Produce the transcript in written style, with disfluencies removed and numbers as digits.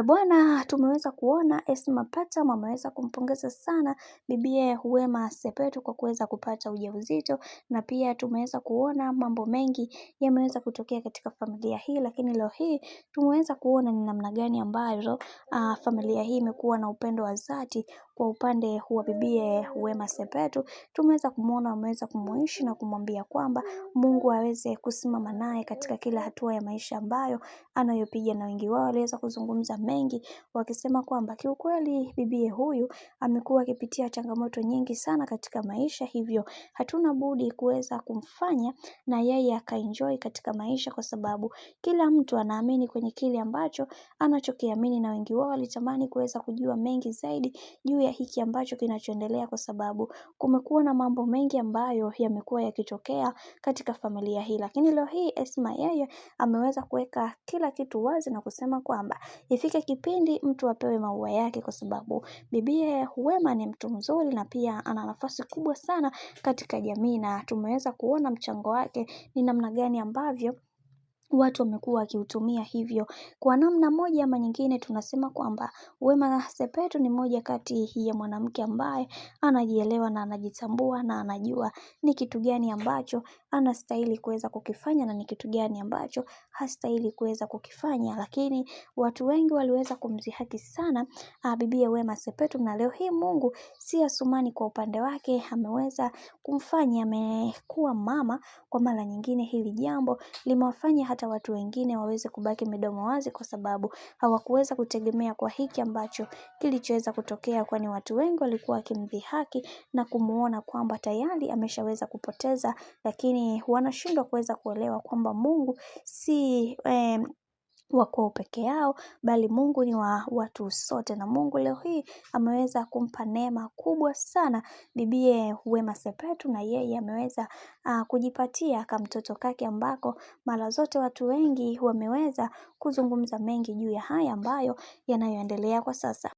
Bwana, tumeweza kuona Esma Patam ameweza kumpongeza sana bibie Wema Sepetu kwa kuweza kupata ujauzito, na pia tumeweza kuona mambo mengi yameweza kutokea katika familia hii, lakini leo hii tumeweza kuona ni namna gani ambayo familia hii imekuwa na upendo wa dhati kwa upande wa bibie Wema Sepetu. Tumeweza kumuona, ameweza kumuishi na kumwambia kwamba Mungu aweze kusimama naye katika kila hatua ya maisha ambayo anayopiga, na wengi wao waliweza kuzungumza mengi wakisema kwamba kiukweli bibie huyu amekuwa akipitia changamoto nyingi sana katika maisha, hivyo hatuna budi kuweza kumfanya na yeye akaenjoy katika maisha, kwa sababu kila mtu anaamini kwenye kile ambacho anachokiamini, na wengi wao walitamani kuweza kujua mengi zaidi juu ya hiki ambacho kinachoendelea, kwa sababu kumekuwa na mambo mengi ambayo yamekuwa yakitokea katika familia hii. Lakini leo hii Esma yeye ameweza kuweka kila kitu wazi na kusema kwamba ifike kipindi mtu apewe maua yake, kwa sababu bibie Wema ni mtu mzuri na pia ana nafasi kubwa sana katika jamii, na tumeweza kuona mchango wake ni namna gani ambavyo watu wamekuwa wakiutumia. Hivyo kwa namna moja ama nyingine tunasema kwamba Wema Sepetu ni moja kati ya mwanamke ambaye anajielewa na anajitambua na anajua ni kitu gani ambacho anastahili kuweza kukifanya na ni kitu gani ambacho hastahili kuweza kukifanya. Lakini watu wengi waliweza kumdhihaki sana bibie Wema Sepetu, na leo hii Mungu si Asumani kwa upande wake ameweza kumfanya amekuwa mama kwa mara nyingine. Hili jambo limewafanya hata watu wengine waweze kubaki midomo wazi, kwa sababu hawakuweza kutegemea kwa hiki ambacho kilichoweza kutokea, kwani watu wengi walikuwa wakimdhihaki na kumuona kwamba tayari ameshaweza kupoteza, lakini wanashindwa kuweza kuelewa kwamba Mungu si wako peke yao, bali Mungu ni wa watu sote, na Mungu leo hii ameweza kumpa neema kubwa sana bibie Wema Sepetu, na yeye ameweza kujipatia kamtoto kake ambako mara zote watu wengi wameweza kuzungumza mengi juu ya haya ambayo yanayoendelea kwa sasa.